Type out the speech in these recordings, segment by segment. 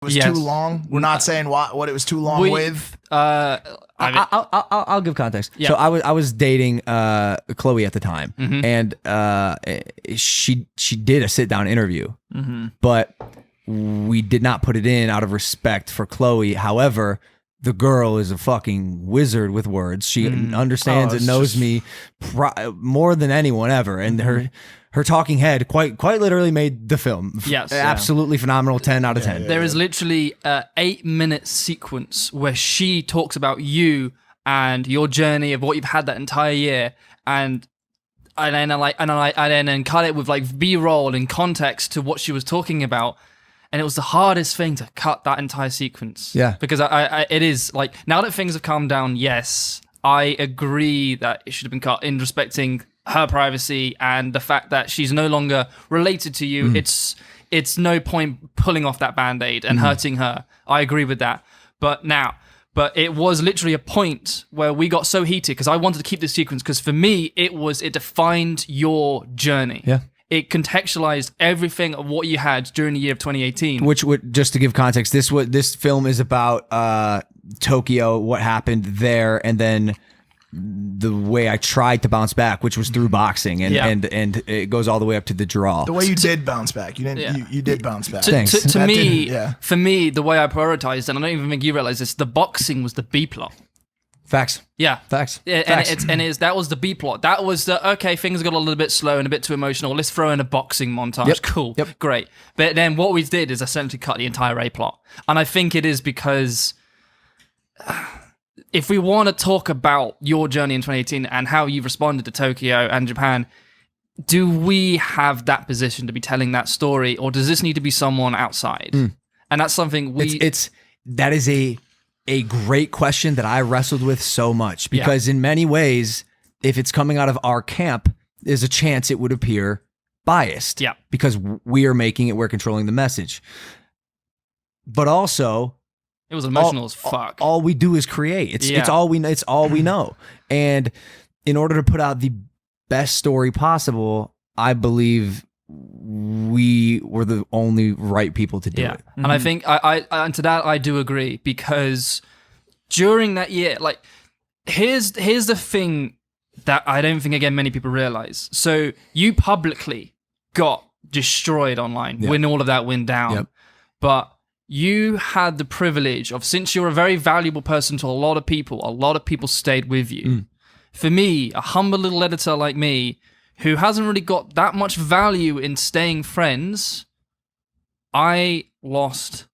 was too long. We're not saying what it was too long with. I'll give context. Yeah. So I was dating Chloe at the time, and she did a sit down interview, but we did not put it in out of respect for Chloe. However, the girl is a fucking wizard with words. She understands and knows me more than anyone ever, and her talking head quite literally made the film. Yes. Absolutely phenomenal. 10 out of 10. There is literally a 8-minute sequence where she talks about you and your journey of what you've had that entire year, and then cut it with like B-roll and context to what she was talking about. And it was the hardest thing to cut that entire sequence. Yeah. Because it is like, now that things have calmed down, yes, I agree that it should have been cut in respecting her privacy and the fact that she's no longer related to you. It's no point pulling off that Band-Aid and hurting her. I agree with that. But it was literally a point where we got so heated because I wanted to keep this sequence because for me, it defined your journey. Yeah. It contextualized everything of what you had during the year of 2018. Which would, just to give context, this film is about Tokyo, what happened there, and then the way I tried to bounce back, which was through boxing, and it goes all the way up to the draw. The way you did bounce back, you didn't. You did bounce back. Thanks. To me, for me, the way I prioritized, and I don't even think you realize this, the boxing was the B plot. Facts. Yeah. Facts. Yeah, Facts. That was the B plot. That was the, okay, things got a little bit slow and a bit too emotional. Let's throw in a boxing montage. Yep. Cool. Yep. Great. But then what we did is essentially cut the entire A plot. And I think it is because if we want to talk about your journey in 2018 and how you've responded to Tokyo and Japan, do we have that position to be telling that story, or does this need to be someone outside? And that's something that is a great question that I wrestled with so much, because in many ways, if it's coming out of our camp, there's a chance it would appear biased. Yeah. Because we're making it, we're controlling the message. But also, it was emotional as fuck. All we do is create. It's all we know. And in order to put out the best story possible, I believe we were the only right people to do it. And I think and to that I do agree, because during that year, like, here's the thing that I don't think, again, many people realize. So you publicly got destroyed online when all of that went down. But you had the privilege of, since you're a very valuable person to a lot of people stayed with you. For me, a humble little editor like me, who hasn't really got that much value in staying friends, I lost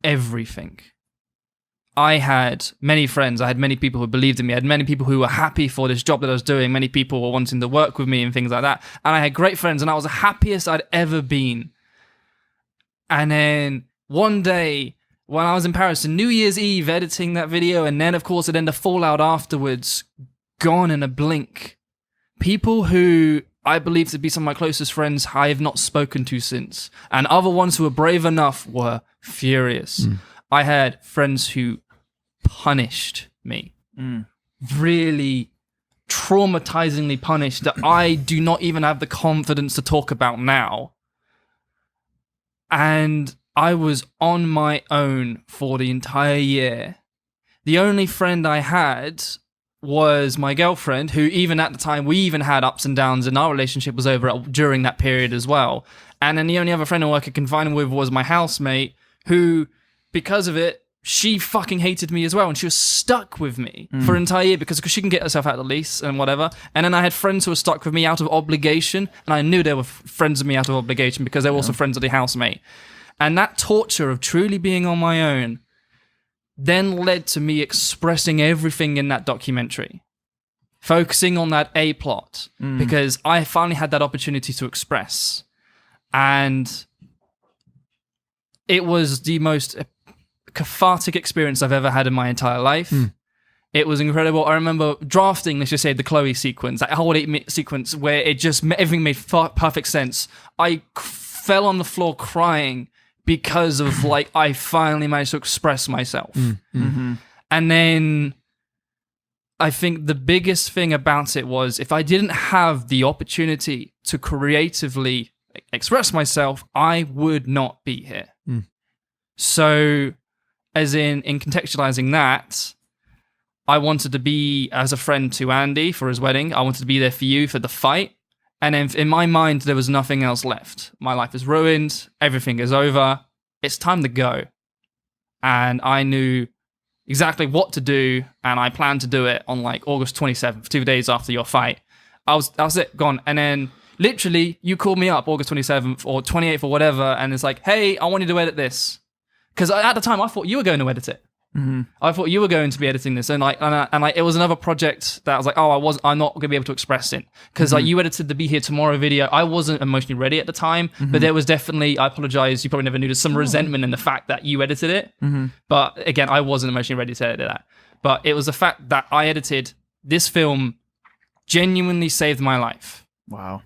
everything. I had many friends. I had many people who believed in me. I had many people who were happy for this job that I was doing. Many people were wanting to work with me and things like that. And I had great friends, and I was the happiest I'd ever been. And then one day, when I was in Paris on New Year's Eve editing that video, and then, of course, the fallout afterwards, gone in a blink. People who I believe to be some of my closest friends I have not spoken to since. And other ones who were brave enough were furious. I had friends who punished me. Really traumatizingly punished, that I do not even have the confidence to talk about now. And I was on my own for the entire year. The only friend I had was my girlfriend, who even at the time, we even had ups and downs, and our relationship was over during that period as well. And then the only other friend I could confine with was my housemate, who, because of it, she fucking hated me as well, and she was stuck with me for an entire year because she can get herself out of the lease and whatever. And then I had friends who were stuck with me out of obligation, and I knew they were friends of me out of obligation because they were also friends of the housemate. And that torture of truly being on my own then led to me expressing everything in that documentary, focusing on that A plot, because I finally had that opportunity to express. And it was the most cathartic experience I've ever had in my entire life. It was incredible. I remember drafting, let's just say, the Chloe sequence, that whole 8-minute sequence where it just, everything made perfect sense. I fell on the floor crying because of, like, I finally managed to express myself. And then I think the biggest thing about it was, if I didn't have the opportunity to creatively express myself, I would not be here. So, as in contextualizing that, I wanted to be as a friend to Andy for his wedding. I wanted to be there for you for the fight. And in my mind, there was nothing else left. My life is ruined. Everything is over. It's time to go. And I knew exactly what to do, and I planned to do it on like August 27th, 2 days after your fight. I was it, gone. And then literally, you called me up August 27th or 28th or whatever, and it's like, hey, I want you to edit this. Because at the time, I thought you were going to edit it. Mm-hmm. I thought you were going to be editing this, and it was another project that I was like, I'm not going to be able to express it because like you edited the Be Here Tomorrow video. I wasn't emotionally ready at the time, but there was definitely, I apologize, you probably never knew, there's some resentment in the fact that you edited it. But again, I wasn't emotionally ready to edit that. But it was the fact that I edited this film genuinely saved my life. Wow.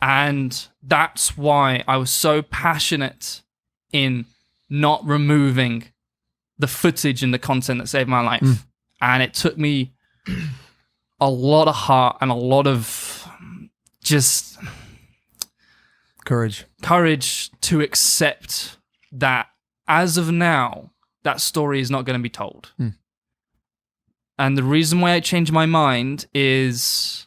And that's why I was so passionate in not removing the footage and the content that saved my life. And it took me a lot of heart and a lot of just Courage to accept that as of now, that story is not going to be told. And the reason why I changed my mind is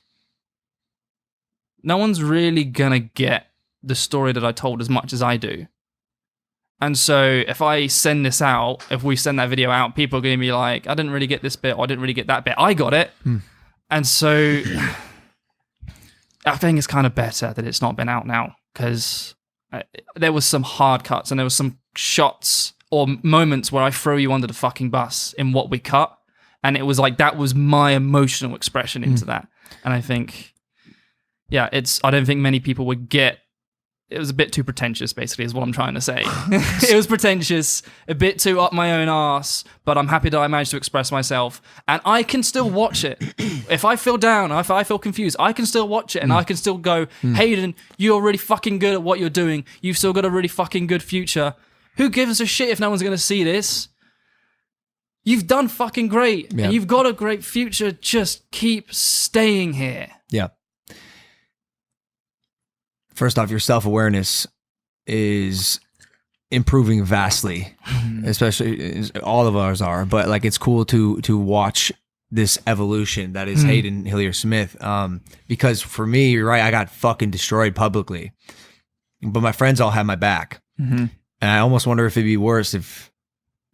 no one's really going to get the story that I told as much as I do. And so if I send this out, if we send that video out, people are going to be like, I didn't really get this bit, or I didn't really get that bit. I got it. And so I think it's kind of better that it's not been out now, because there was some hard cuts and there was some shots or moments where I throw you under the fucking bus in what we cut. And it was like, that was my emotional expression into that. And I think, I don't think many people would get. It was a bit too pretentious, basically, is what I'm trying to say. It was pretentious, a bit too up my own arse, but I'm happy that I managed to express myself. And I can still watch it. If I feel down, if I feel confused, I can still watch it, and I can still go, Hayden, you're really fucking good at what you're doing. You've still got a really fucking good future. Who gives a shit if no one's going to see this? You've done fucking great. Yeah. And you've got a great future. Just keep staying here. Yeah. First off, your self-awareness is improving vastly, especially all of ours are, but like it's cool to watch this evolution that is Hayden Hillier Smith. Because for me, you're right, I got fucking destroyed publicly, but my friends all had my back. And I almost wonder if it'd be worse if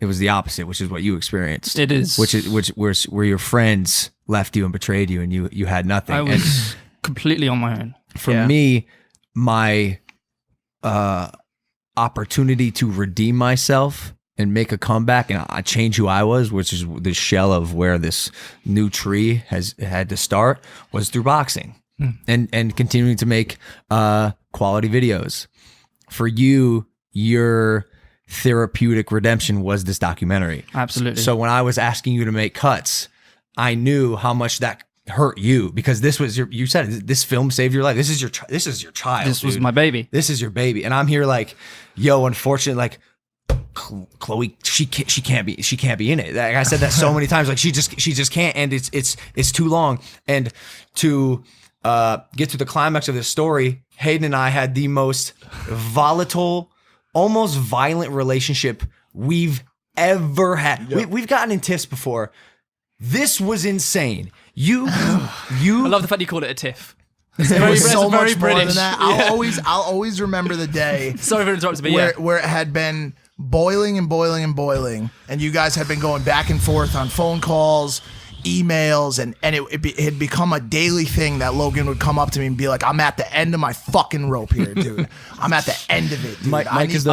it was the opposite, which is what you experienced. It is. Where your friends left you and betrayed you and you had nothing. I was completely on my own. For me, my opportunity to redeem myself and make a comeback and I change who I was, which is the shell of where this new tree has had to start, was through boxing and continuing to make quality videos. For you, your therapeutic redemption was this documentary. Absolutely. So when I was asking you to make cuts, I knew how much that hurt you, because this was you said this film saved your life. This is your child. This was my baby. This is your baby. And I'm here like, yo, unfortunately, like Chloe, she can't be in it. Like I said that so many times, like she just can't, and it's too long. And to get to the climax of this story, Hayden and I had the most volatile, almost violent relationship we've ever had. Yep. We've gotten in tiffs before. This was insane. I love the fact you called it a tiff. It was so much more British. than that. I'll always remember the day. Sorry for interrupting me. Where it had been boiling and boiling and boiling, and you guys had been going back and forth on phone calls, emails, and it had become a daily thing that Logan would come up to me and be like, "I'm at the end of my fucking rope here, dude. I'm at the end of it, dude." Mike is the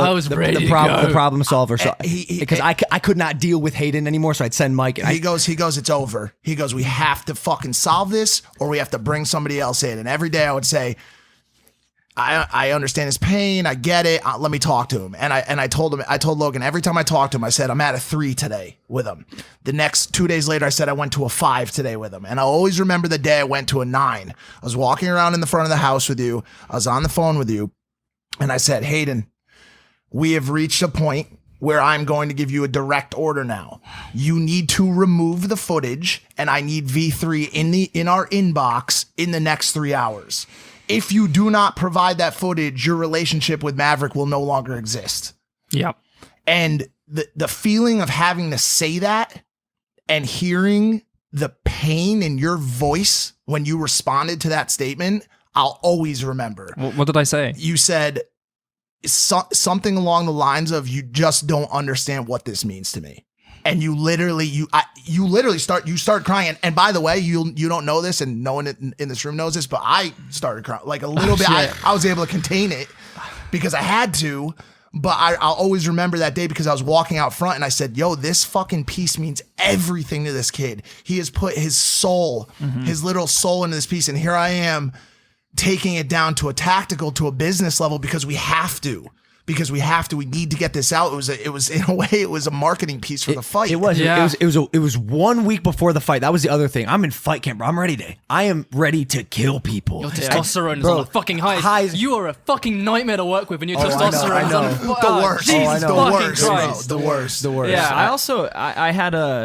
problem solver. So because I could not deal with Hayden anymore, so I'd send Mike. He goes, it's over. He goes, we have to fucking solve this, or we have to bring somebody else in. And every day I would say, I understand his pain. I get it. Let me talk to him. And I told Logan, every time I talked to him, I said, I'm at a 3 today with him. The next 2 days later, I said I went to a 5 today with him. And I always remember the day I went to a 9. I was walking around in the front of the house with you. I was on the phone with you. And I said, Hayden, we have reached a point where I'm going to give you a direct order now. You need to remove the footage, and I need V3 in our inbox in the next 3 hours. If you do not provide that footage, your relationship with Maverick will no longer exist. Yep. And the feeling of having to say that and hearing the pain in your voice when you responded to that statement, I'll always remember. What did I say? You said something along the lines of, you just don't understand what this means to me. And you literally start crying. And by the way, you don't know this, and no one in this room knows this, but I started crying like a little bit. I was able to contain it because I had to. But I'll always remember that day because I was walking out front and I said, yo, this fucking piece means everything to this kid. He has put his soul, his literal soul into this piece. And here I am taking it down to a tactical, to a business level because we have to. We need to get this out. It was in a way, it was a marketing piece for the fight. It was. Yeah. It was 1 week before the fight. That was the other thing. I'm in fight camp, bro. I am ready to kill people. Your testosterone is on the fucking highest. You are a fucking nightmare to work with, and your testosterone is on the worst. Jesus the fucking worst, bro. Christ. The worst. The worst. Yeah, I had a